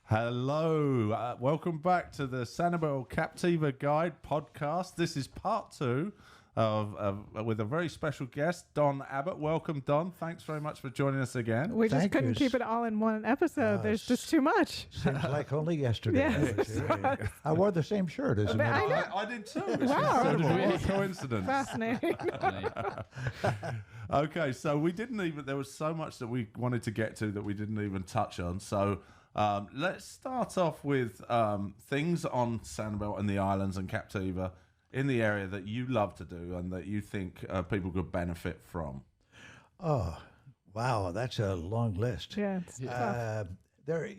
Hello, welcome back to the Sanibel Captiva Guide podcast. This is part 2 of with a very special guest, Don Abbott. Welcome, Don. Thanks very much for joining us again. We just couldn't keep it all in one episode. There's just too much. Seems like only yesterday. Yes. I wore the same shirt as I did too. It's Wow. incredible. What a coincidence. Fascinating. Okay, so we didn't even, there was so much that we wanted to get to that we didn't even touch on. So let's start off with things on Sanibel and the islands and Captiva in the area that you love to do and that you think people could benefit from. Oh, wow, that's a long list. Yeah, it's tough. There,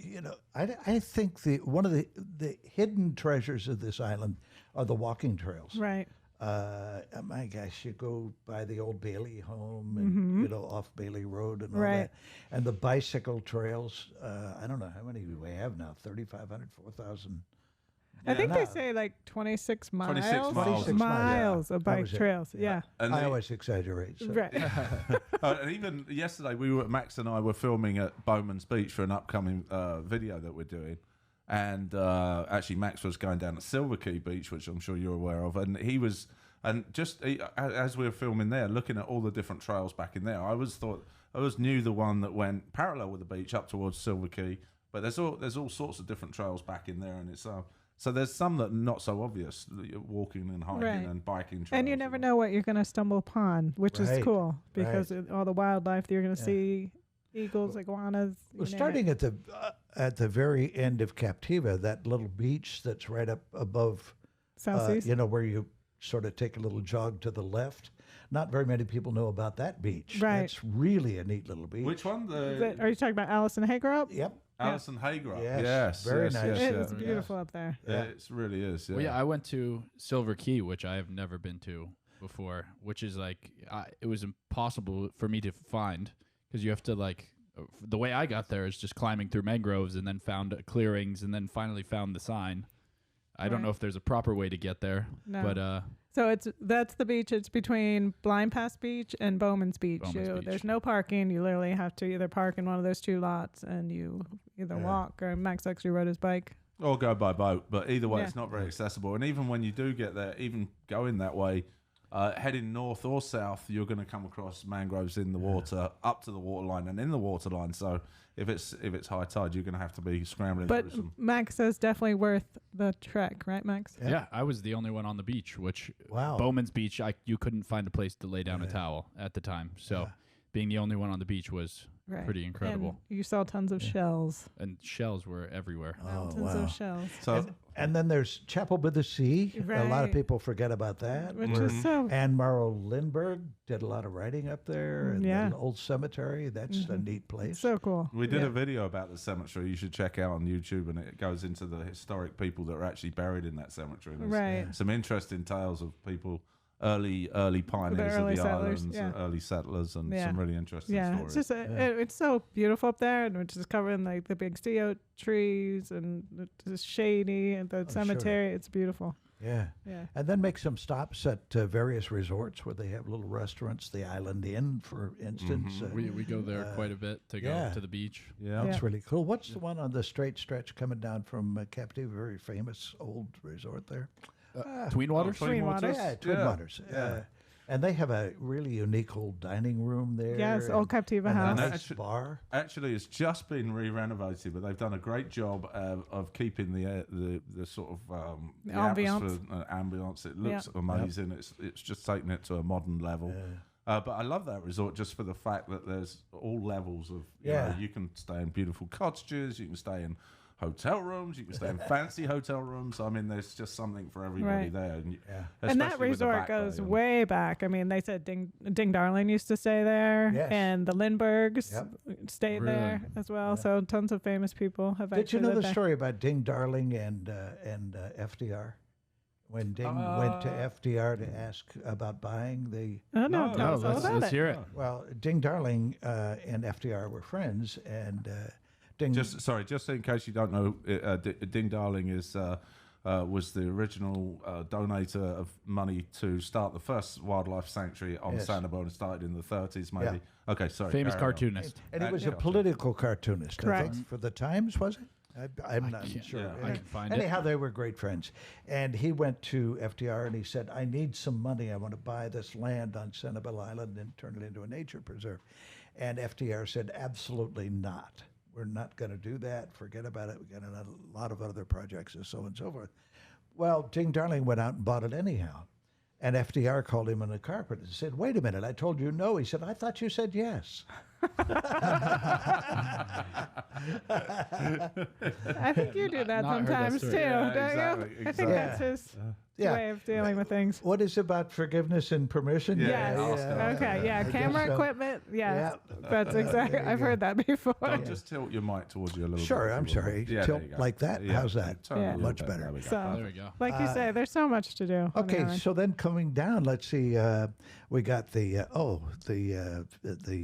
I think one of the hidden treasures of this island are the walking trails. Right. My gosh, you go by the old Bailey home and off Bailey Road and all that, and the bicycle trails. I don't know how many we have now. 3,500, 4,000. I think they say like 26 miles. 26 miles of bike trails. Yeah. And I always exaggerate. So. Right. And even yesterday, Max and I were filming at Bowman's Beach for an upcoming video that we're doing. And actually, Max was going down at Silver Key Beach, which I'm sure you're aware of. And he was, as we were filming there, looking at all the different trails back in there, I always knew the one that went parallel with the beach up towards Silver Key. But there's all sorts of different trails back in there, and it's so there's some that are not so obvious, walking and hiking and biking trails. And you never know what you're going to stumble upon, which is cool because all the wildlife that you're going to see, eagles, iguanas. Well, starting at the very end of Captiva, that little beach that's right up above, Southeast. where you sort of take a little jog to the left. Not very many people know about that beach. Right. That's really a neat little beach. Which one? Are you talking about Allison Hagerup? Yep. Alison Hagerup. Yes. Very nice. It's beautiful up there. Yeah, it really is. Yeah. Well, I went to Silver Key, which I have never been to before, which is like, it was impossible for me to find because you have to the way I got there is just climbing through mangroves and then found clearings and then finally found the sign. I don't know if there's a proper way to get there, but so that's the beach. It's between Blind Pass Beach and Bowman's Beach. There's no parking. You literally have to either park in one of those two lots, and you either walk or Max actually rode his bike. Or go by boat, but either way, it's not very accessible. And even when you do get there, even going that way, heading north or south, you're going to come across mangroves in the water, up to the waterline and in the waterline. So if it's high tide, you're going to have to be scrambling through some. But Max says definitely worth the trek, right, Max? Yeah, I was the only one on the beach, which Wow. Bowman's Beach, you couldn't find a place to lay down a towel at the time. So being the only one on the beach was pretty incredible. And you saw tons of shells. And shells were everywhere. Mountains of shells. So And then there's Chapel by the Sea. A lot of people forget about that. Which is so... Anne Morrow Lindbergh did a lot of writing up there. And the old cemetery. That's a neat place. So cool. we did a video about the cemetery you should check out on YouTube, and it goes into the historic people that are actually buried in that cemetery. And there's some interesting tales of people, early pioneers of the islands, early settlers, and some really interesting stories. It's just it's so beautiful up there, and it's just covering like the big sea oak trees, and it's just shady, and the cemetery. Sure. It's beautiful. Yeah. And then make some stops at various resorts where they have little restaurants. The Island Inn, for instance. We go there quite a bit to go to the beach. Yeah, that's really cool. What's the one on the straight stretch coming down from Captiva? Very famous old resort there. Twin Waters? Twin Waters. Yeah, Twin Waters. And they have a really unique old dining room there. Yes, old Captiva house. A nice bar. Actually, it's just been re-renovated, but they've done a great job of keeping the sort of ambience. It looks amazing. It's just taking it to a modern level. Yeah. But I love that resort just for the fact that there's all levels of. You can stay in beautiful cottages. You can stay in hotel rooms, you can stay in fancy hotel rooms. I mean, there's just something for everybody there. And that resort goes way back. I mean, they said Ding Darling used to stay there, and the Lindberghs stayed there as well. So tons of famous people have actually. Did you know the story about Ding Darling and FDR? When Ding went to FDR to ask about buying the... Let's hear it. Well, Ding Darling and FDR were friends, and... Just in case you don't know, Ding Darling is was the original donator of money to start the first wildlife sanctuary on Sanibel, and started in the 30s, maybe. Yeah. Okay, sorry. Famous cartoonist. And he was a political cartoonist, Correct. I think, for the Times, was it? I'm not sure. Yeah, I can find it. Anyhow, they were great friends. And he went to FDR and he said, I need some money. I want to buy this land on Sanibel Island and turn it into a nature preserve. And FDR said, absolutely not. We're not going to do that. Forget about it. We got a lot of other projects and so on and so forth. Well, Ding Darling went out and bought it anyhow. And FDR called him on the carpet and said, wait a minute, I told you no. He said, I thought you said yes. I think you do that Not heard that sometimes story. too, Yeah, don't exactly, you? I think that's his way of dealing with things. What is about forgiveness and permission? Yes. Okay. Yeah. Camera equipment. Yes. That's exactly. I've heard that before. Don't just tilt your mic towards you a little bit. Sure, I'm sorry. Yeah, Tilt there you go. like that? Yeah, How's that? turn it a Yeah. little Much bit. better. There we go. So, There we go. like you say, there's so much to do. on the Okay, island. so then coming down, let's see. We got the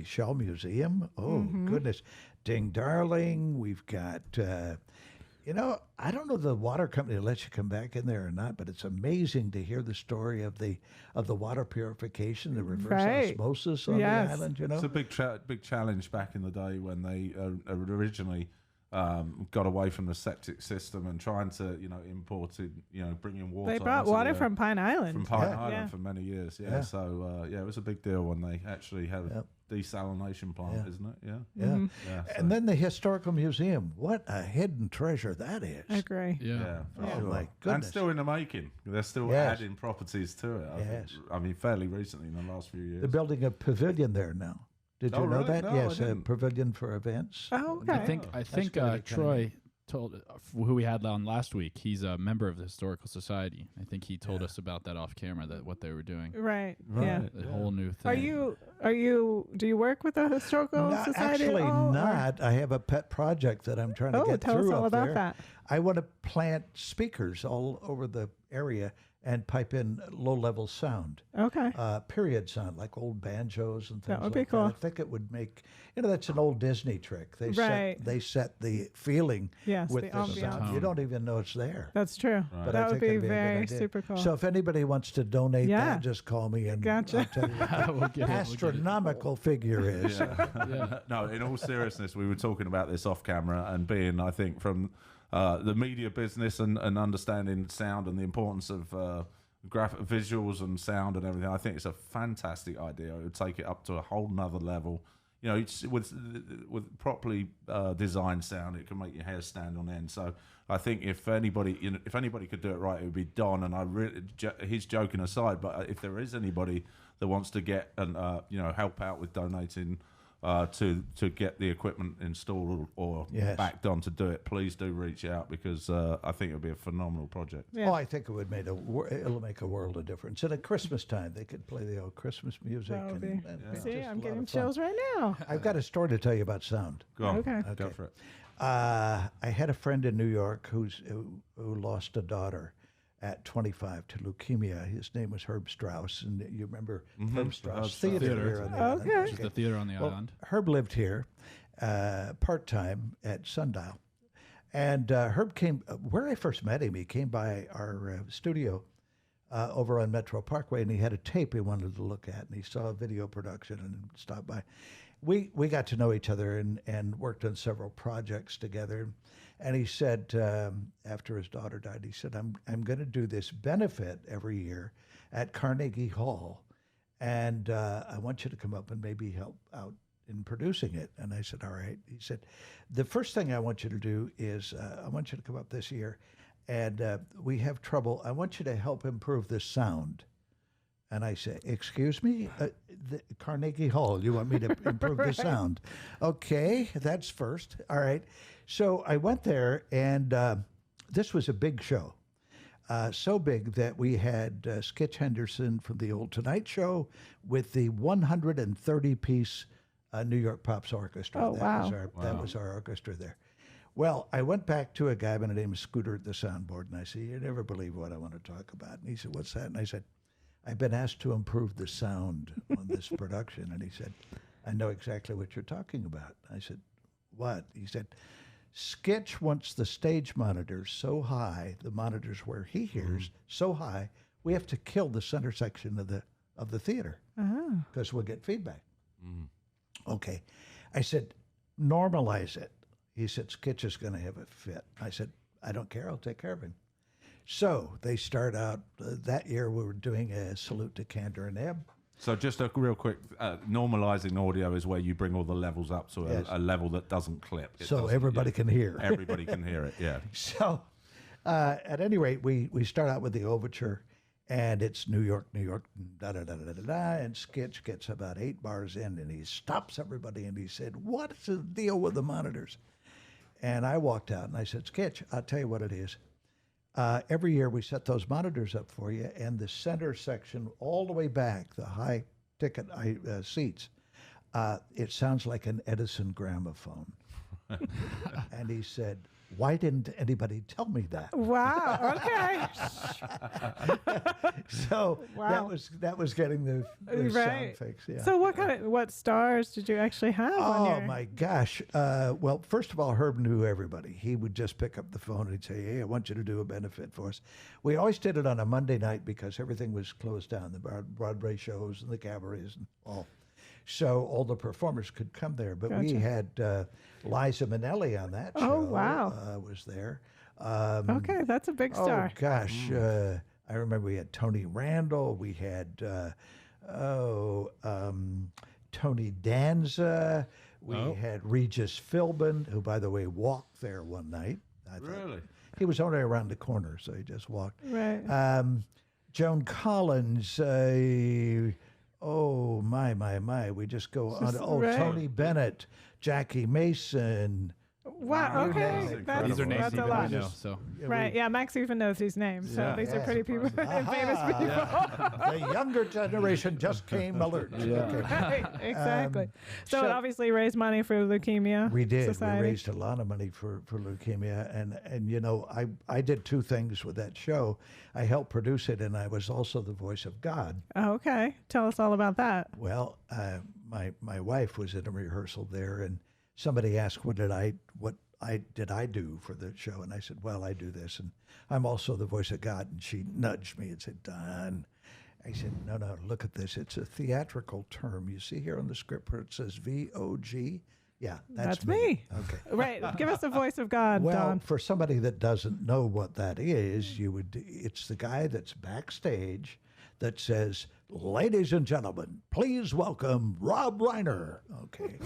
Shell Museum. Oh goodness, Ding Darling. We've got. I don't know if the water company lets you come back in there or not, but it's amazing to hear the story of the water purification, the reverse osmosis on the island. It's a big challenge back in the day when they originally got away from the septic system and trying to imported bringing water. They brought water from Pine Island. From Pine Island for many years. Yeah. So it was a big deal when they actually had a desalination plant, isn't it? Yeah. And then the Historical Museum. What a hidden treasure that is. I agree. Yeah. For Oh sure. my And goodness. still in the making. They're still adding properties to it. I mean, fairly recently in the last few years. They're building a pavilion there now. Did you know really? that? No, I yes, a didn't. pavilion for events. Oh, okay. I think gonna be Troy told who we had on last week. He's a member of the Historical Society. I think he told us about that off camera, that what they were doing. Right. Yeah. The whole new thing. Do you work with the Historical No, Society actually at all, or- not. I have a pet project that I'm trying to get tell through us all up about there. that. I want to plant speakers all over the area and pipe in low-level sound, Okay. period sound, like old banjos and things That would like be cool. that. I think it would make, that's an old Disney trick. They Right. set the feeling Yes, with the the sound. ambiance. You don't even know it's there. That's true. But That I would think be it'd a good very idea. super cool. So if anybody wants to donate Yeah. that, just call me and Gotcha. I'll tell you what We'll get the it, astronomical figure is. No, in all seriousness, we were talking about this off camera, and being, I think, from the media business and understanding sound and the importance of graphic visuals and sound and everything. I think it's a fantastic idea. It would take it up to a whole nother level. It's with properly designed sound, it can make your hair stand on end. So I think if anybody could do it right, it would be Don. And I really, he's joking aside, but if there is anybody that wants to get and help out with donating to get the equipment installed or backed on to do it, please do reach out, because I think it would be a phenomenal project. Yeah. Oh, I think it would it'll make a world of difference. And at Christmas time, they could play the old Christmas music. That would be. and See, just a I'm lot getting of fun. chills right now. I've got a story to tell you about sound. Go on, Okay. go for it. I had a friend in New York who lost a daughter at 25 to leukemia. His name was Herb Strauss, and you remember Herb Strauss Theater here on the island. Okay. Which is the theater on the island. Herb lived here part-time at Sundial. And Herb came, where I first met him, he came by our studio over on Metro Parkway, and he had a tape he wanted to look at, and he saw a video production and stopped by. We got to know each other and worked on several projects together. And he said, after his daughter died, he said, I'm going to do this benefit every year at Carnegie Hall, and I want you to come up and maybe help out in producing it. And I said, all right. He said, the first thing I want you to do is I want you to come up this year, and we have trouble. I want you to help improve the sound. And I said, excuse me, the Carnegie Hall, you want me to improve the sound? Okay, that's first. All right. So I went there, and this was a big show. So big that we had Skitch Henderson from the old Tonight Show with the 130-piece New York Pops Orchestra. Oh, wow. That was our orchestra there. Well, I went back to a guy by the name of Scooter at the soundboard, and I said, you never believe what I want to talk about. And he said, what's that? And I said, I've been asked to improve the sound on this production. And he said, I know exactly what you're talking about. I said, what? He said, Skitch wants the stage monitors so high, the monitors where he hears so high, we have to kill the center section of the theater because we'll get feedback. Okay. I said, normalize it. He said, Skitch is going to have a fit. I said, I don't care. I'll take care of him. So they start out, that year we were doing a salute to Candor and Ebb. So just a real quick, normalizing audio is where you bring all the levels up to a level that doesn't clip. So everybody can hear. Everybody can hear it, yeah. So at any rate, we start out with the overture, and it's New York, New York, da-da-da-da-da-da, and Skitch gets about 8 bars in, and he stops everybody, and he said, what's the deal with the monitors? And I walked out, and I said, Skitch, I'll tell you what it is. Every year we set those monitors up for you, and the center section all the way back, the high ticket seats, it sounds like an Edison gramophone. And he said, why didn't anybody tell me that? Wow. Okay. So that was getting the sound fix. Yeah. So what stars did you actually have? Oh my gosh! Well, first of all, Herb knew everybody. He would just pick up the phone and he'd say, "Hey, I want you to do a benefit for us." We always did it on a Monday night because everything was closed down, the Broadway shows and the cabarets and all. So all the performers could come there. But we had Liza Minnelli on that show. Oh, wow. Was there. Okay, that's a big star. Oh, gosh. I remember we had Tony Randall. We had, Tony Danza. We had Regis Philbin, who, by the way, walked there one night. Really? He was only around the corner, so he just walked. Right. Joan Collins. Oh, my. We just go on. Tony Bennett, Jackie Mason. Wow, okay. These are names that's a even lot. I know. So. Right, yeah, Max even knows these names. So these are pretty people, famous people. The younger generation just came alert. Right, exactly. So it obviously raised money for Leukemia We did. Society. We raised a lot of money for leukemia. And you know, I did 2 things with that show. I helped produce it, and I was also the voice of God. Oh, okay. Tell us all about that. Well, my wife was in a rehearsal there, and somebody asked, what did I do for the show? And I said, well, I do this, and I'm also the voice of God. And she nudged me and said, Don. I said, no, look at this. It's a theatrical term. You see here on the script where it says VOG? Yeah, that's me. Okay. Right. Give us the voice of God, well, Don. for somebody that doesn't know what that is, it's the guy that's backstage that says, ladies and gentlemen, please welcome Rob Reiner. Okay.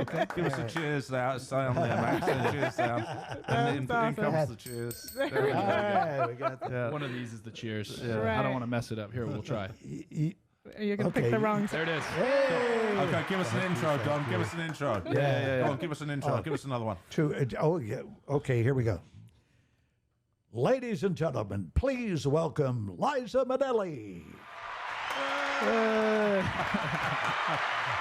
Okay. Give us a cheers sound there, Max. Cheers sound. And in comes the cheers. There we go. We got that. One of these is the cheers. Yeah. Right. I don't want to mess it up. Here, we'll try. You're going to pick the wrong There it is. Hey. Okay, give us an intro, Don. Give us an intro. Yeah. Go on, give us an intro. Give us another one. Okay, here we go. Ladies and gentlemen, please welcome Liza Minnelli.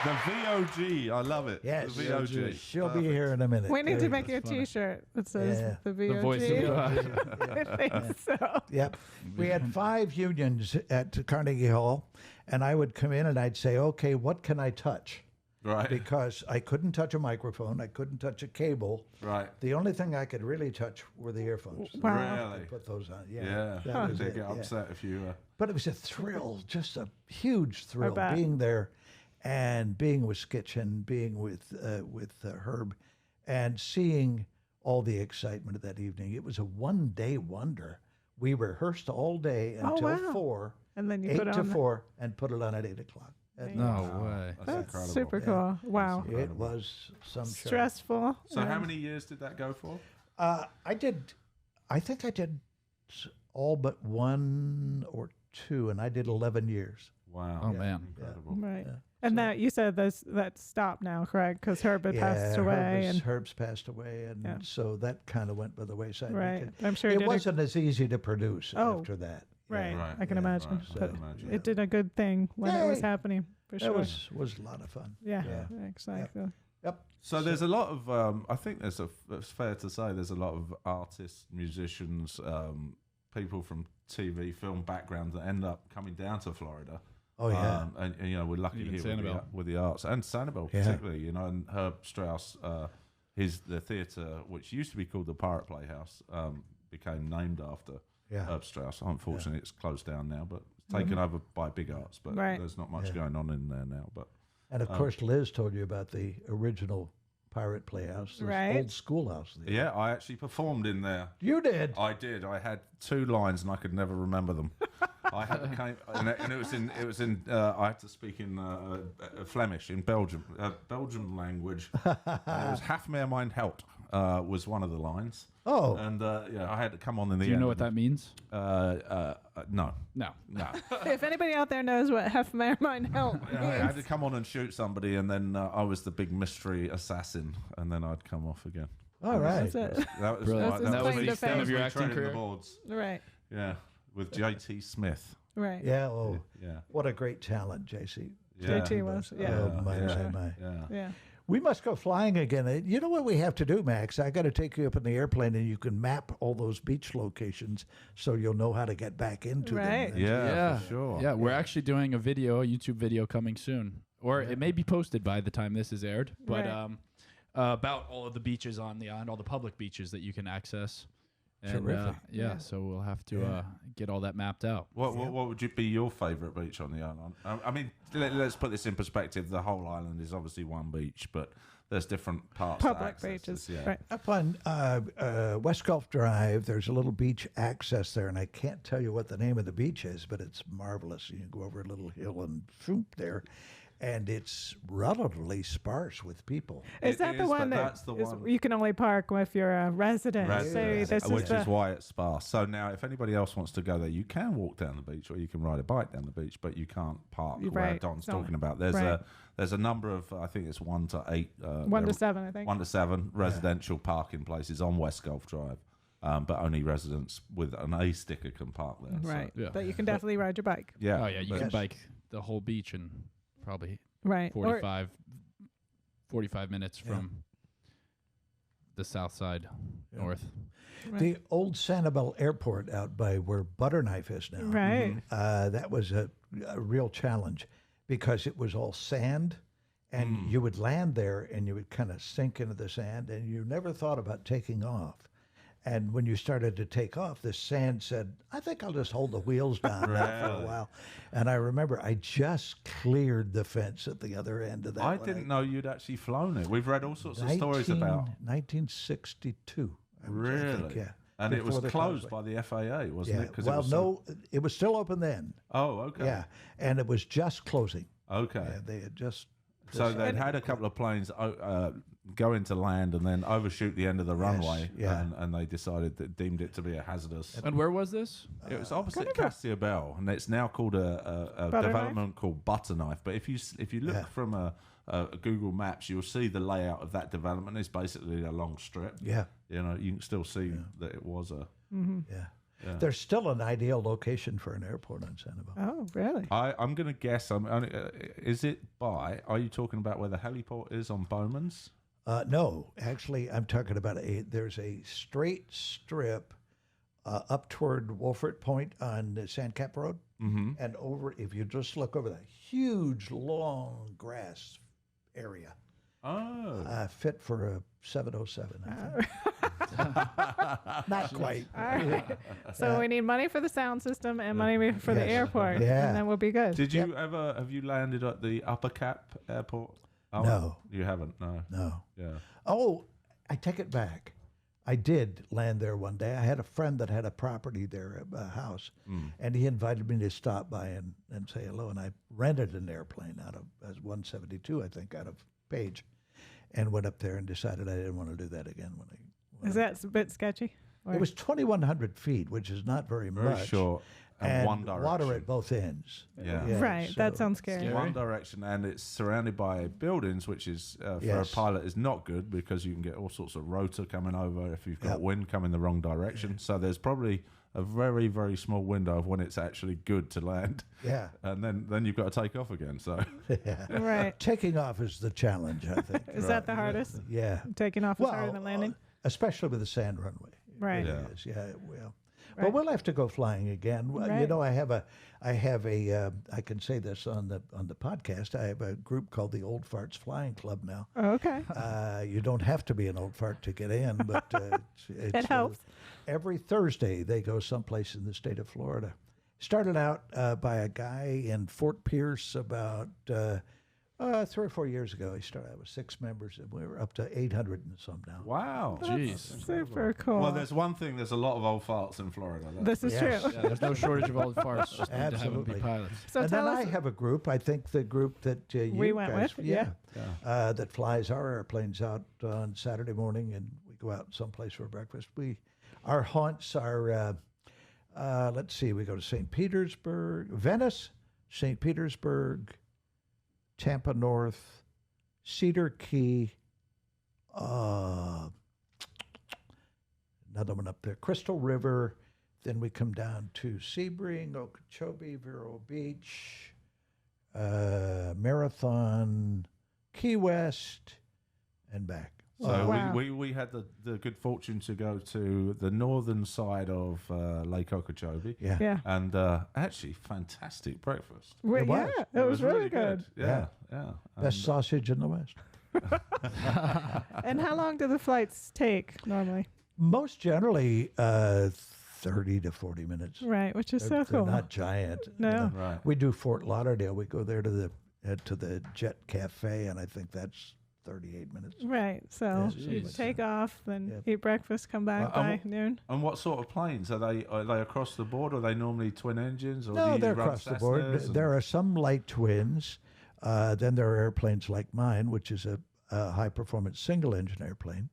The VOG, I love it. Yes, the VOG. She'll be here in a minute. We need to make you a T-shirt that says the VOG. The voice of God. I think so. Yep. We had 5 unions at Carnegie Hall, and I would come in and I'd say, okay, what can I touch? Right. Because I couldn't touch a microphone. I couldn't touch a cable. Right. The only thing I could really touch were the earphones. Wow. Really? Put those on. Yeah. That was They it, get upset if you. But it was a thrill, just a huge thrill bet. being there and being with Skitch and being with Herb and seeing all the excitement of that evening. It was a one-day wonder. We rehearsed all day until 4, And then you 8 put it to on 4, and put it on at 8 o'clock. No way. That's incredible. super cool. Wow. It was some show. Stressful. So how many years did that go for? I think I did all but 1 or 2, and I did 11 years. Wow. Oh, man. Incredible. Right. And that you said that stopped now, correct? Because Herb had passed away. Herb's passed away, and so that kind of went by the wayside. Right. I'm sure it wasn't as easy to produce after that. Right. Right. I can imagine. Right. But Imagine. it did a good thing when it was happening, for sure. That was a lot of fun. Yeah, exactly. Yep. So there's a lot of, I think it's fair to say there's a lot of artists, musicians, people from TV, film backgrounds that end up coming down to Florida. Oh, yeah. And you know, we're lucky Even here Sanibel. with the arts. And Sanibel particularly, you know, and Herb Strauss, the theatre, which used to be called the Pirate Playhouse, became named after Herb Strauss. Unfortunately, it's closed down now, but it's taken over by Big Arts. But there's not much going on in there now. But and of course, Liz told you about the original Pirate Playhouse, this old schoolhouse. Yeah, I actually performed in there. You did? I did. I had 2 lines and I could never remember them. I had and it was in. I had to speak in Flemish in Belgium, Belgian language. And it was "Half meer mijn held" was one of the lines. Oh, and I had to come on in the. Do you know what that means? No. If anybody out there knows what "Half meer mijn held" means, I had to come on and shoot somebody, and then I was the big mystery assassin, and then I'd come off again. all right. That's it. That was Brilliant. That was me the extent of your acting treading career? the boards. Right. Yeah, with JT Smith. Right. Yeah. Oh, Yeah. what a great talent, JC. Yeah. JT was. Yeah. Oh, my, my. Yeah. We must go flying again. You know what we have to do, Max? I got to take you up in the airplane, and you can map all those beach locations so you'll know how to get back into Right. them. Yeah, for sure. Yeah, we're actually doing a YouTube video coming soon, or it may be posted by the time this is aired. But about all of the beaches on the island, all the public beaches that you can access. And, Terrific. So we'll have to get all that mapped out. What would be your favourite beach on the island? I mean, let's put this in perspective. The whole island is obviously one beach, but there's different parts. Public beaches. Yeah. Right. Up on West Gulf Drive, there's a little beach access there, and I can't tell you what the name of the beach is, but it's marvelous. You can go over a little hill and shoop there, and it's relatively sparse with people. Is that the one that you can only park if you're a resident? Which is why it's sparse. So now, if anybody else wants to go there, you can walk down the beach or you can ride a bike down the beach, but you can't park where Don's talking about. There's a number of, I think it's 1 to 8. 1 to 7, I think. 1 to 7 residential parking places on West Gulf Drive. But only residents with an A sticker can park there. Right. So. Yeah. But you can definitely ride your bike. Yeah. Oh, yeah. You can bike the whole beach in probably Right. 45 minutes from the south side north. Right. The old Sanibel Airport out by where Butterknife is now. Right. That was a real challenge because it was all sand, and you would land there and you would kind of sink into the sand, and you never thought about taking off. And when you started to take off, the sand said, I think I'll just hold the wheels down for a while. And I remember I just cleared the fence at the other end of that. I didn't know you'd actually flown it. We've read all sorts of stories about 1962. Really? I think, yeah. And it was Before the closed conflict. by the FAA, wasn't it? Well, no, it was still open then. Oh, okay. Yeah, and it was just closing. Okay. Yeah, they had just. So they'd had a couple of planes go into land and then overshoot the end of the runway, and they deemed it to be a hazardous. And where was this? It was opposite Cassia-Bell, and it's now called a development called Butterknife. But if you look from a Google Maps, you'll see the layout of that development. It's basically a long strip. Yeah. You know, you can still see that it was a. Yeah. There's still an ideal location for an airport on Sanibel. Oh, really? I'm going to guess. Is it by? Are you talking about where the heliport is on Bowman's? No, actually, I'm talking about there's a straight strip up toward Wolfert Point on the Sandcap Road, and over. If you just look over that huge, long grass area, fit for a 707. I think. Not quite. All right. So we need money for the sound system and money for the airport, and then we'll be good. Did you have you landed at the Upper Cap Airport? Oh, no. You haven't? No. No. Yeah. Oh, I take it back. I did land there one day. I had a friend that had a property there, a house, and he invited me to stop by and say hello. And I rented an airplane out of 172, I think, out of Page, and went up there and decided I didn't want to do that again. Is that a bit sketchy? Or? It was 2,100 feet, which is not very much. Short. And one direction. Water at both ends. Yeah. Right. That sounds scary. One direction, and it's surrounded by buildings, which is for a pilot is not good because you can get all sorts of rotor coming over if you've got wind coming the wrong direction. So there's probably a very, very small window of when it's actually good to land. Yeah. And then you've got to take off again. So Right. Taking off is the challenge, I think. Is that the hardest? Yeah. Taking off is harder than landing? Especially with the sand runway. Right. It is. Yeah. Well, But we'll have to go flying again. Well, Right. you know, I can say this on the podcast. I have a group called the Old Farts Flying Club now. Oh, okay. You don't have to be an old fart to get in, but It helps. Every Thursday they go someplace in the state of Florida. Started out by a guy in Fort Pierce about 3 or 4 years ago. He started out with 6 members, and we were up to 800 and some now. Wow. Jeez. Super cool. Well, there's one thing. There's a lot of old farts in Florida. This is Yes. true. Yeah, there's no shortage of old farts. Just need to have them be Absolutely. pilots. So And tell then us. I have a group. I think the group that you We went guys, with, yeah. that flies our airplanes out on Saturday morning, and we go out someplace for breakfast. Our haunts are, let's see, we go to St. Petersburg, Venice, St. Petersburg, Tampa North, Cedar Key, another one up there, Crystal River. Then we come down to Sebring, Okeechobee, Vero Beach, Marathon, Key West, and back. So Wow. we had the good fortune to go to the northern side of Lake Okeechobee. Yeah. Yeah. And actually, fantastic breakfast. Well, It was. yeah, it was really good. Yeah, yeah. Best sausage in the West. And how long do the flights take normally? Most generally, 30 to 40 minutes. Right, which is They're so cool. not giant. No. Right. We do Fort Lauderdale. We go there to the Jet Cafe, and I think that's 38 minutes. Right, so Yeah, Jeez. take off, then Yep. eat breakfast, come back by noon. And what sort of planes are they? Are they across the board? Or are they normally twin engines? Or do No, you they're run across the board. Cessnas and- There are some light twins. Then there are airplanes like mine, which is a high-performance single-engine airplane.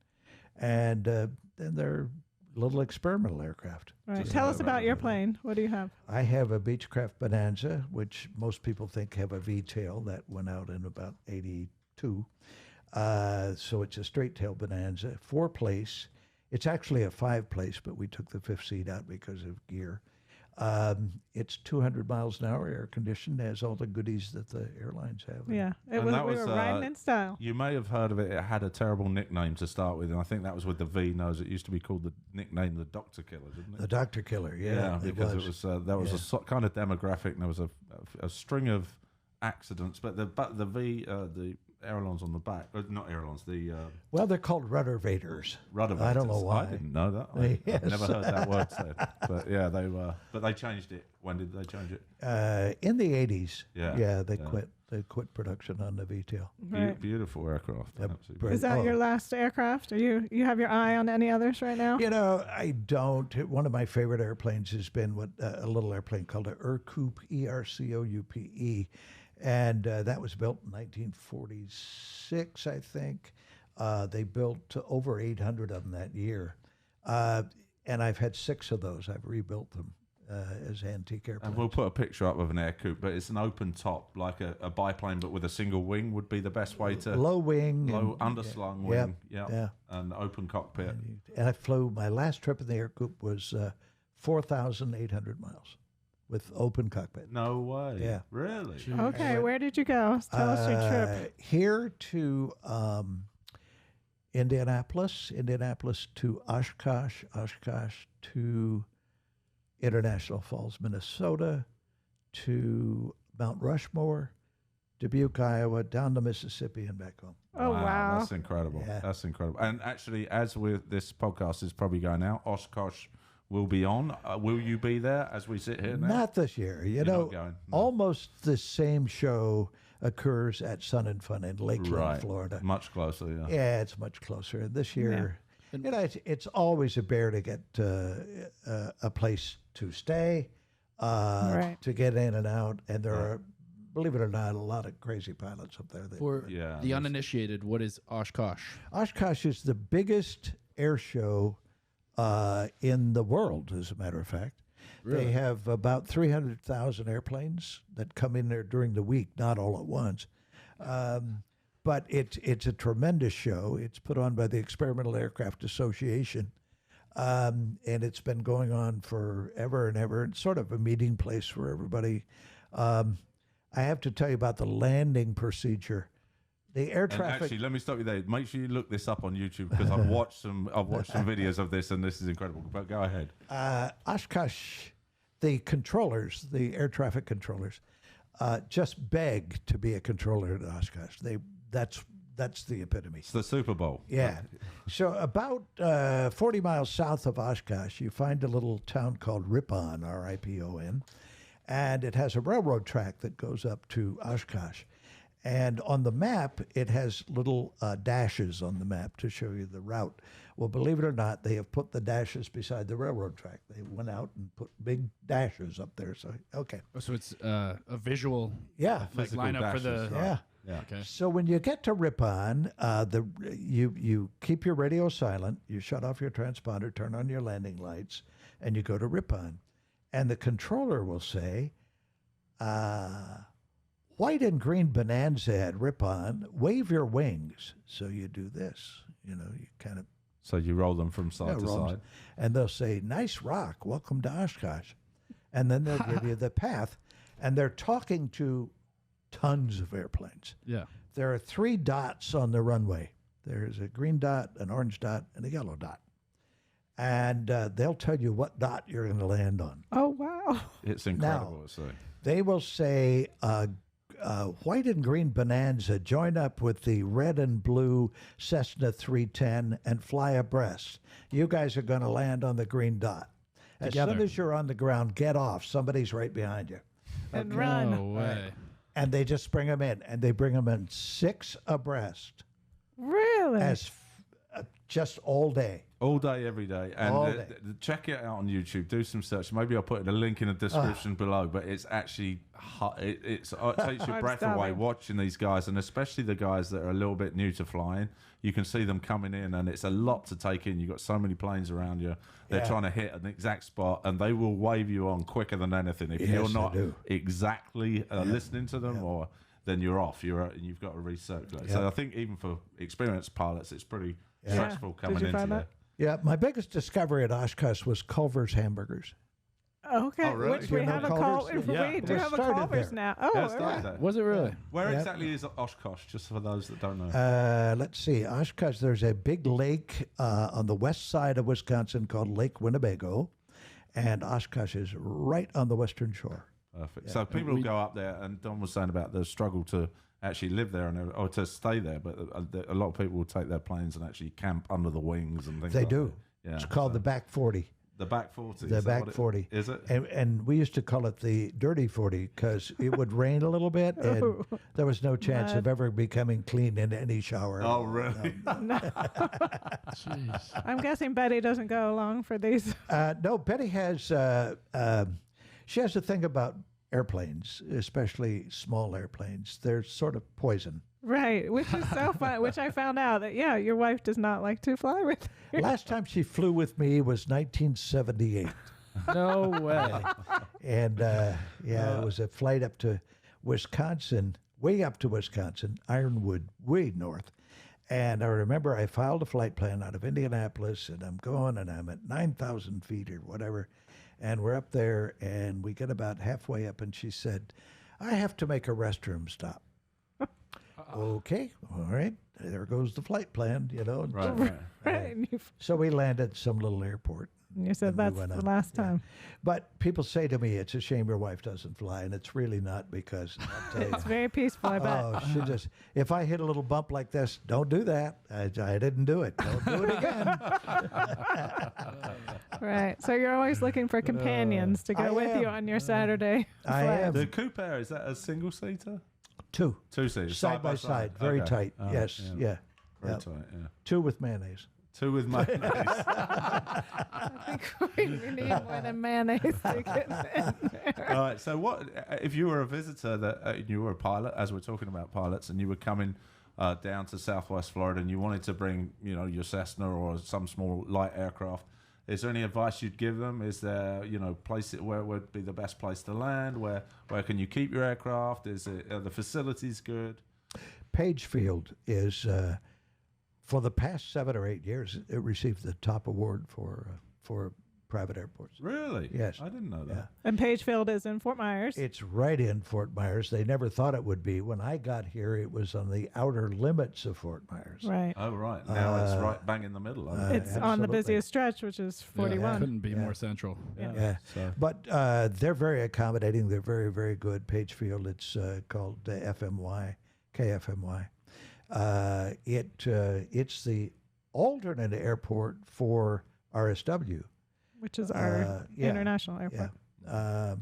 And then there are little experimental aircraft. Right. Just Tell about us about your right. plane. What do you have? I have a Beechcraft Bonanza, which most people think have a V-tail. That went out in about 82. So it's a straight-tail Bonanza, 4-place. It's actually a 5-place, but we took the 5th seat out because of gear. It's 200 miles an hour, air-conditioned, has all the goodies that the airlines have. Yeah, And we that were was, riding in style. You may have heard of it. It had a terrible nickname to start with, and I think that was with the V nose. It used to be called the nickname the Doctor Killer, didn't it? The Doctor Killer, yeah, because it was there was a kind of demographic, and there was a string of accidents. But the V the ailerons on the back, not ailerons, the Well, they're called rudder vaders. rudder. I don't know why. I didn't know that. I've Yes. never heard that word said. But yeah, they were. But they changed it. When did they change it? In the 80s, Yeah, they yeah. quit. They quit production on the V-tail. Right. Beautiful aircraft. Yep. Absolutely. Right. Is that Oh. your last aircraft? Are you have your eye on any others right now? You know, I don't. One of my favorite airplanes has been a little airplane called a Ercoupe, Ercoupe, and that was built in 1946, I think. They built over 800 of them that year, and I've had 6 of those. I've rebuilt them as antique airplanes. And we'll put a picture up of an air coupe, but it's an open top, like a biplane, but with a single wing would be the best way to low wing, low and- underslung yeah, wing, yeah. and open cockpit. And I flew. My last trip in the Ercoupe was 4,800 miles with open cockpit. No way. Yeah. Really? Okay, where did you go? Tell us your trip. Here to Indianapolis to Oshkosh, Oshkosh to International Falls, Minnesota, to Mount Rushmore, Dubuque, Iowa, down to Mississippi and back home. Oh, wow. That's incredible. Yeah. That's incredible. And actually, as this podcast is probably going out, Oshkosh will be on. Will you be there as we sit here now? Not this year. You You're know, not going? No. almost the same show occurs at Sun and Fun in Lakeland, Right. Florida. Much closer, yeah. Yeah, it's much closer. And this year, And- you know, it's always a bear to get a place to stay, Right. to get in and out. And there are, believe it or not, a lot of crazy pilots up there. For Yeah, the there's- uninitiated, what is Oshkosh? Oshkosh is the biggest air show in the world, as a matter of fact. They have about 300,000 airplanes that come in there during the week, not all at once. But it's a tremendous show. It's put on by the Experimental Aircraft Association. And it's been going on forever and ever. It's sort of a meeting place for everybody. I have to tell you about the landing procedure. The air And traffic. actually, let me stop you there. Make sure you look this up on YouTube because I've watched some videos of this, and this is incredible. But go ahead. Oshkosh, the controllers, the air traffic controllers, just beg to be a controller at Oshkosh. That's the epitome. It's the Super Bowl. Yeah. So about 40 miles south of Oshkosh, you find a little town called Ripon, R-I-P-O-N, and it has a railroad track that goes up to Oshkosh. And on the map, it has little dashes on the map to show you the route. Well, believe it or not, they have put the dashes beside the railroad track. They went out and put big dashes up there. So, okay. So it's a visual Yeah. like Physical lineup for the. dashes, Yeah. Yeah. Okay. So when you get to Ripon, you keep your radio silent, you shut off your transponder, turn on your landing lights, and you go to Ripon. And the controller will say, white and green bonanza at Ripon, wave your wings. So you do this, you kind of. So you roll them from side to roll 'em. side. And they'll say, nice rock, welcome to Oshkosh. And then they'll give you the path. And they're talking to tons of airplanes. Yeah. There are 3 dots on the runway. There's a green dot, an orange dot, and a yellow dot. And they'll tell you what dot you're going to land on. Oh, wow. It's incredible to see. They will say, white and green bonanza, join up with the red and blue Cessna 310 and fly abreast. You guys are going to land on the green dot. As Together. soon as you're on the ground, get off. Somebody's right behind you. And run. No way. And they just bring them in, and they bring them in 6 abreast Really? as just all day. All day, every day. And All day. check it out on YouTube. Do some search. Maybe I'll put a link in the description below, but it's actually, it takes your Hard breath stuff. away watching these guys, and especially the guys that are a little bit new to flying. You can see them coming in, and it's a lot to take in. You've got so many planes around you. They're Yeah. trying to hit an exact spot, and they will wave you on quicker than anything. If Yes, you're they not do. exactly listening to them, or then you're off. You've got to recirculate. So I think even for experienced pilots, it's pretty stressful Did coming you into find there. that? Yeah, my biggest discovery at Oshkosh was Culver's Hamburgers. Okay, Oh, really? which Do you we know have a Culver's? Yeah. we do It have a started Culver's there. now. Oh, Yeah, all started right. there. Was it really? Where Yeah. exactly is Oshkosh, just for those that don't know? Let's see, Oshkosh, there's a big lake on the west side of Wisconsin called Lake Winnebago, and Oshkosh is right on the western shore. Perfect. So people will go up there, and Don was saying about the struggle to actually live there or to stay there, but a lot of people will take their planes and actually camp under the wings and things They like do. that. Yeah, It's called the back 40. the back 40. The is that back what 40. Is it? And we used to call it the dirty 40 because it would rain a little bit, and there was no chance of ever becoming clean in any shower. Oh, really? Jeez. I'm guessing Betty doesn't go along for these. No, Betty has, she has a thing about airplanes, especially small airplanes. They're sort of poison. Right, which is so fun, which I found out that, yeah, your wife does not like to fly with you. Last time she flew with me was 1978. No way. And it was a flight up to Wisconsin, way up to Wisconsin, Ironwood, way north. And I remember I filed a flight plan out of Indianapolis, and I'm going, and I'm at 9,000 feet or whatever. And we're up there, and we get about halfway up, and she said, I have to make a restroom stop. Okay, all right. There goes the flight plan, Right. Right, and So we landed at some little airport. you said And we that's went the on. last Yeah. time. But people say to me, it's a shame your wife doesn't fly, and it's really not, because I'll tell you, It's very peaceful, I bet. oh, she just, if I hit a little bump like this, don't do that. I didn't do it. Don't do it again. Right, so you're always looking for companions to I go with you am. on your Saturday. I flight. am. The coupe air, is that a single seater? 2, 2 seaters? side by side, very Okay. tight. Oh, Yes, yeah. Very Yep. tight, yeah. 2 with mayonnaise. 2 with mayonnaise. I think we need more than mayonnaise to get in there. All right. So, what if you were a visitor that you were a pilot, as we're talking about pilots, and you were coming down to Southwest Florida, and you wanted to bring, your Cessna or some small light aircraft? Is there any advice you'd give them? Is there, place it where would be the best place to land? Where can you keep your aircraft? Are the facilities good? Page Field is, for the past 7 or 8 years, it received the top award for private airports. Really? Yes. I didn't know that. Yeah. And Pagefield is in Fort Myers. It's right in Fort Myers. They never thought it would be. When I got here, it was on the outer limits of Fort Myers. Right. Oh, right. Now it's right bang in the middle. I It's on the absolutely. busiest stretch, which is 41. Couldn't be more central. Yeah. So, But they're very accommodating. They're very, very good. Pagefield, it's called FMY, KFMY. It's the alternate airport for RSW. Which is our international airport. Yeah.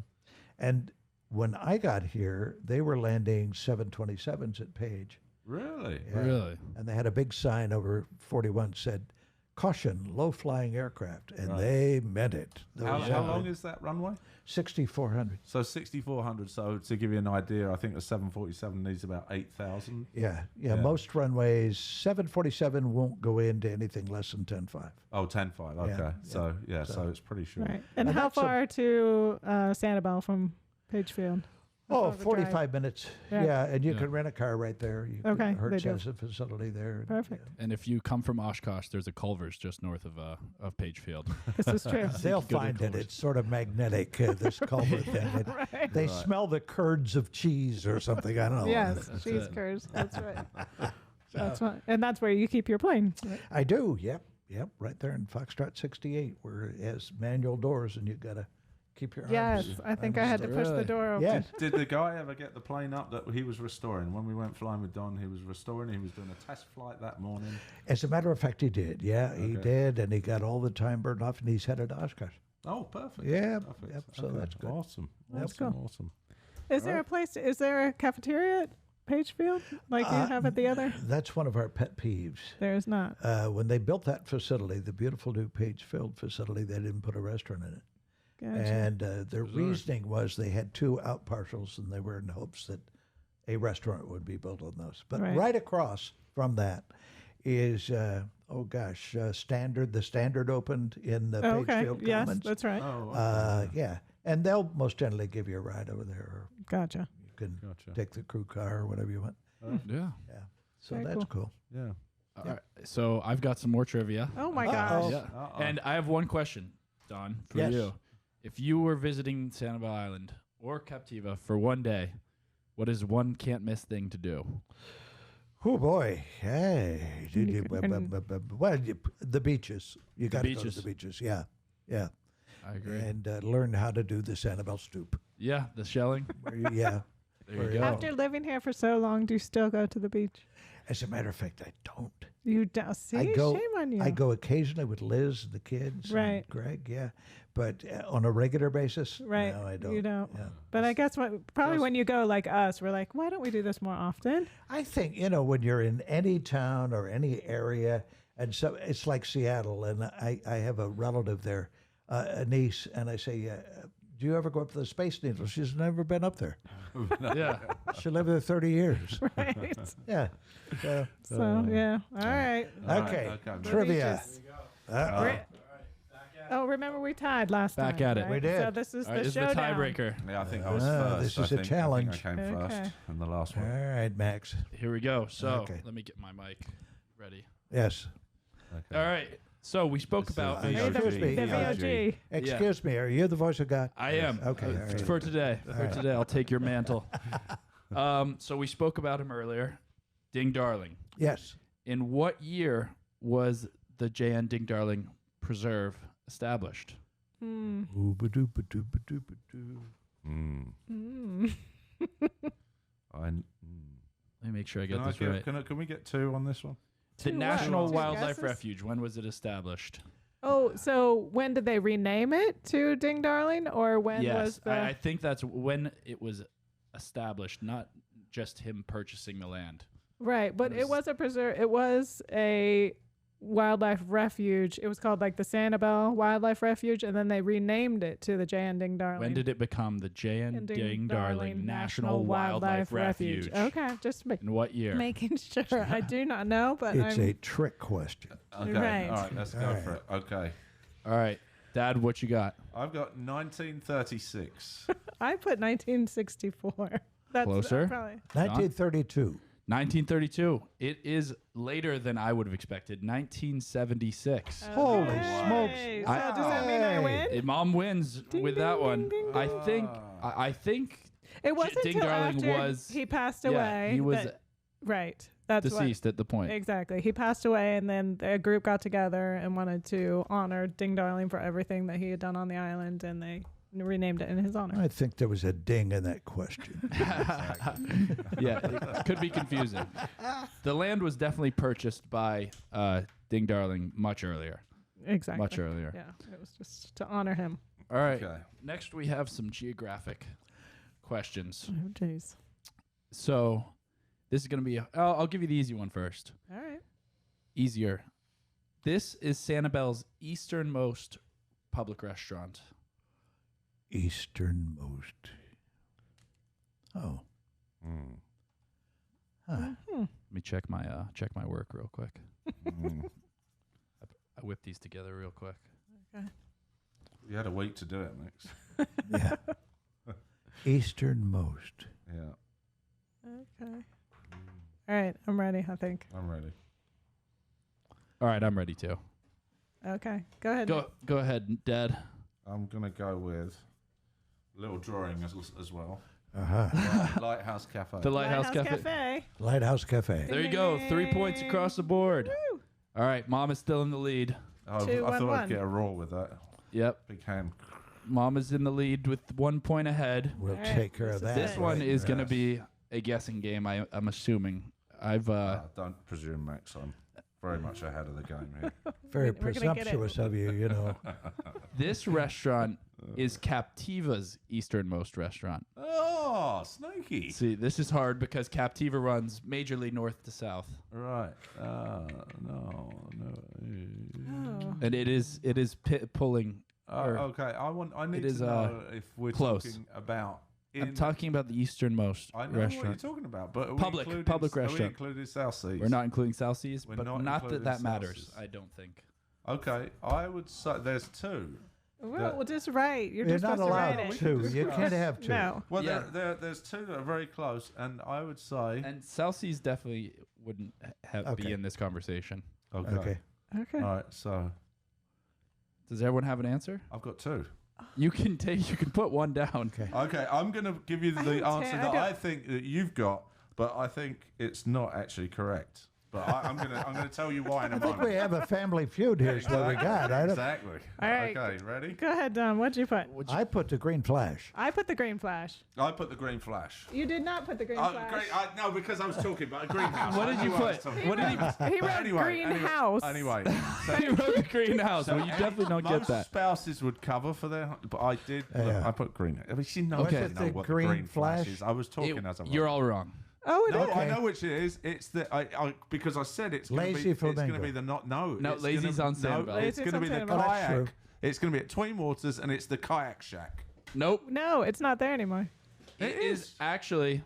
And when I got here, they were landing 727s at Page. really? Yeah. Really? And they had a big sign over 41 said, "Caution, low-flying aircraft," and Right. they meant it. How long is that runway? 6,400. So 6,400. So to give you an idea, I think a 747 needs about 8,000. Yeah. Yeah. Most runways, 747 won't go into anything less than 10.5. Oh, 10.5. Okay. Yeah, So so it's pretty short. Right. And And how that's a- far to Sanibel from Pagefield? How Oh, far of a drive? 45 minutes. Yeah. Yeah, and you Yeah. can rent a car right there. You Okay, can, Hertz they do. has a facility there. Perfect. And if you come from Oshkosh, there's a Culver's just north of Pagefield. This is true. They'll You go to find it. Culver's. It's sort of magnetic, this culvert thing. Right. They smell the curds of cheese or something. I don't know. Yes, cheese curds. That's right. That's right. And that's where you keep your plane. Right? I do. Yep. Right there in Foxtrot 68, where it has manual doors and you've got to keep your Yes, arms. I think I had to push the Really? door open. Yes. Did the guy ever get the plane up that he was restoring? When we went flying with Don, he was restoring. He was doing a test flight that morning. As a matter of fact, he did. Yeah, he Okay. did, and he got all the time burned off, and he's headed to Oshkosh. Oh, perfect. Yeah, Perfect. yep, so that's good. Awesome. That's awesome. cool. Awesome. Is there a place? Is there a cafeteria at Pagefield like you have at the other? That's one of our pet peeves. There is not. When they built that facility, the beautiful new Pagefield facility, they didn't put a restaurant in it. Gotcha. And their reasoning was they had 2 out parcels, and they were in hopes that a restaurant would be built on those. But Right. right across from that is, Standard. The Standard opened in the Oh, okay. Pagefield Yes, Commons. that's right. Oh, Yeah, and they'll most generally give you a ride over there, or Gotcha. you can Gotcha. take the crew car or whatever you want. Yeah. So Very that's cool. Yeah. All right. So I've got some more trivia. Oh my Uh-oh. gosh. Yeah. Uh-oh. And I have one question, Don, for Yes. you. If you were visiting Sanibel Island or Captiva for one day, what is one can't miss thing to do? Oh boy! Hey, the beaches. You got to go to beaches. the beaches. Yeah, yeah, I agree. and learn how to do the Sanibel stoop. Yeah, the shelling. Yeah. There Where you you go. After living here for so long, do you still go to the beach? As a matter of fact, I don't. You don't. See, I go. shame on you. I go occasionally with Liz, the kids, Right. and Greg. Yeah, but on a regular basis, Right. no, I don't. You don't. Yeah. But I guess probably when you go like us, we're like, why don't we do this more often? I think when you're in any town or any area, and so it's like Seattle, and I have a relative there, a niece, and I say, do you ever go up to the Space Needle? She's never been up there. Yeah. She lived there 30 years. Right. Yeah. So yeah. All right. Okay. Okay. Trivia. Beaches. Uh-oh. Oh, remember we tied last Back time. at it. right? We did. So this is All right, the this is the showdown. tiebreaker. Yeah, I think I was Ah, first. this I is a think challenge. I came Okay. first in the last All one. right, Max. Here we go. So Okay. let me get my mic ready. Yes. All right. So we spoke This about is Hey, the, Excuse me, the VOG. Excuse me, are you the voice of God? I am. Okay, all right. For today. For today, I'll take your mantle. So we spoke about him earlier. Ding Darling. Yes. In what year was the JN Ding Darling Preserve established? Ooba-dooba-dooba-dooba-doo. Let me make sure I get this Can right. can we get 2 on this one? The Two National what? Two Wildlife guesses? Refuge. When was it established? Oh, so when did they rename it to Ding Darling, or when was Yes, the? I think that's when it was established, not just him purchasing the land. Right, but it was a preserve. It was a wildlife refuge. It was called like the Sanibel Wildlife Refuge, and then they renamed it to the J.N. Ding Darling. When did it become the JN Ding Darling National Wildlife Refuge? Okay, just In what year? making sure. I do not know, but It's I'm, a trick question. Okay. Right. All right. Let's go All for it. Okay. All right, Dad, what you got? I've got 1936. I put 1964. That's Closer? Probably. 1932. 1932. It is later than I would have expected. 1976. Holy Okay. smokes. So does that mean I win? Mom wins with that one. ding, I think. I think It wasn't Ding until Darling after was- he passed yeah, away. he was right. That's deceased at the what, point. exactly. He passed away, and then a group got together and wanted to honor Ding Darling for everything that he had done on the island, and they renamed it in his honor. I think there was a ding in that question. Yeah, it could be confusing. The land was definitely purchased by Ding Darling much earlier. Exactly. Much earlier. Yeah, it was just to honor him. All right. Okay. Next, we have some geographic questions. Oh, jeez. So, this is going to be. I'll give you the easy one first. All right. Easier. This is Sanibel's easternmost public restaurant. Easternmost. Oh. Mm. Huh. Let me check my work real quick. Mm. I whipped these together real quick. Okay. You had a week to do it, Max. Yeah. Easternmost. Yeah. Okay. All right. I'm ready, I think. I'm ready. All right, I'm ready too. Okay. Go ahead. Go ahead, Dad. I'm going to go with a little drawing as well. Uh-huh. Lighthouse Cafe. The Lighthouse Cafe. Lighthouse Cafe. There you go. 3 points across the board. Woo. All right, Mom is still in the lead. Oh, Two, I one, thought one. I'd get a roll with that. Yep. Big hand. Mom is in the lead with 1 point ahead. We'll All right, take care of this is that. This one right is now. going to be a guessing game, I'm assuming. Don't presume, Max. I'm very much ahead of the game here. very We're gonna get it. presumptuous of you, you know. This restaurant is Captiva's easternmost restaurant. Oh, sneaky. See, this is hard because Captiva runs majorly north to south. Right. No. Oh. And it is pulling. or- Okay. I need it is, to know if we're close. talking about. I'm talking about the easternmost I know restaurant. what you're talking about, but are Public we including, Are we restaurant. including South Seas? We're not including South Seas, We're but not not that including that South matters, Seas. I don't think. Okay. I would say there's two. Well, just right. You're You're just not supposed to allowed write it. two. You can't have two. No. Well, Yeah. there's two that are very close, and I would say. And South Seas definitely wouldn't Okay. be in this conversation. Okay. Okay. All right. So Does everyone have an answer? I've got two. You can put one down. Okay. Okay, I'm going to give you the don't answer care, I that don't- I think that you've got, but I think it's not actually correct. But I'm going to tell you why in a I think moment. we have a family feud here. Is what we got. I, don't, Exactly. All right. Okay, ready? Go ahead, Don. What'd you put? I put the green flash. I put the green flash. I put the green flash. You did not put the green Oh, flash. great. No, because I was talking about a greenhouse. What I did you knew I was put? talking What did he? about. He But wrote greenhouse. Anyway. He wrote the greenhouse. Well, you definitely don't get Most that. spouses would cover for their, but I did. Yeah. I put green. I mean, she knows Okay. I Was it know the what green the green flash flash? is. I was talking as a You're all wrong. Oh, it No, is. I Okay. know which it is. It's the because I said it's going to Lazy be. It's going to flamingo. be the not no. No, it's Lazy's gonna, on Sanibel. No, it's Lazy's going to be on the Sanibel. Oh, that's true. kayak. It's going to be at Twin Waters, and it's the kayak shack. Nope. No, it's not there anymore. It is actually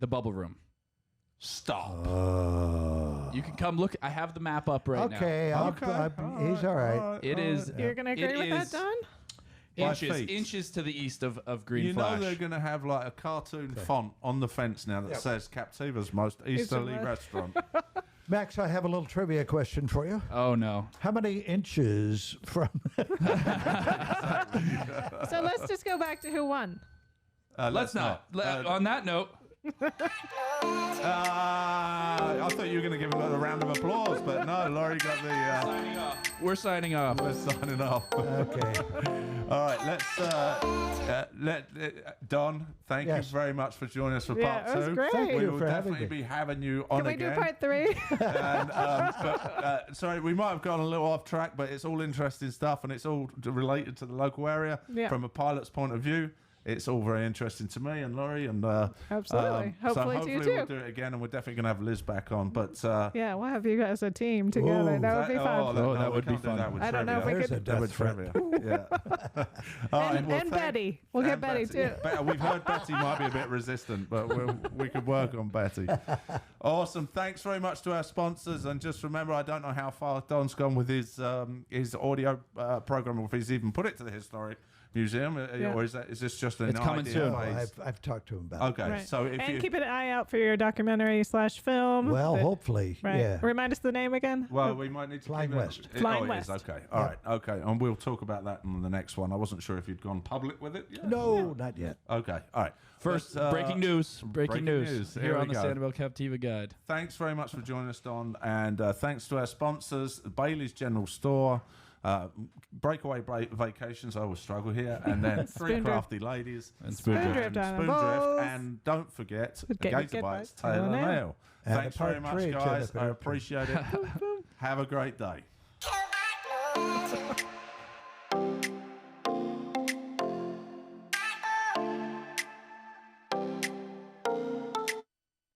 the bubble room. Stop. You can come look. I have the map up right now. Okay. He's all right. It is You're going to agree with that, is- Don? By feet. inches to the east of Green You Flash. know they're going to have like a cartoon font on the fence now that says Captiva's most easterly Easterly. restaurant. Max, I have a little trivia question for you. Oh no. How many inches from? So let's just go back to who won. Let's not. On that note, I thought you were going to give him a round of applause, but no, Laurie got the. we're signing off. We're signing off. Okay. All right, let's Don. Thank Yes. you very much for joining us for Yeah, part it was two. great. Thank We you will for having definitely me. be having you on Can we do again. part 3? And, sorry, we might have gone a little off track, but it's all interesting stuff, and it's all related to the local area Yeah. from a pilot's point of view. It's all very interesting to me and Laurie, and Absolutely. so Hopefully to hopefully you we'll too. do it again, and we're definitely going to have Liz back on. But Yeah, we'll have you guys a team together. Ooh, that would be fun. Oh, that we would be can't do fun. that with I don't know if we trivia. There's a could. That with death threat. trivia. Yeah. All right, And, well, and thank- Betty. We'll get and Betty too. We've heard Betty might be a bit resistant, but we could work on Betty. Awesome. Thanks very much to our sponsors. And just remember, I don't know how far Don's gone with his audio program, or if he's even put it to the history. museum, or is this just an It's coming idea soon. No, phase? I've talked to him about Okay, Right. so if And you keep an eye out for your documentary/film. Well, that- hopefully, Right. yeah. Remind us the name again. well, we might need to Flying keep it- West. Flying it is, West. okay, all right, okay, and we'll talk about that in the next one. I wasn't sure if you'd gone public with it. Yet. No, not yet. Okay, all right. First, Let's, breaking news. Breaking news. Here Here we on the go. Sanibel Captiva Guide. Thanks very much for joining us, Don, and thanks to our sponsors, Bailey's General Store, Breakaway Vacations, I always struggle here, and then Three Spoondrift. Crafty Ladies, And Spoondrift Island Bowls. and don't forget GatorBites, GatorBites, Tail and Nail. And Thanks a part very much, three to the guys. I Pirate appreciate it. Have a great day.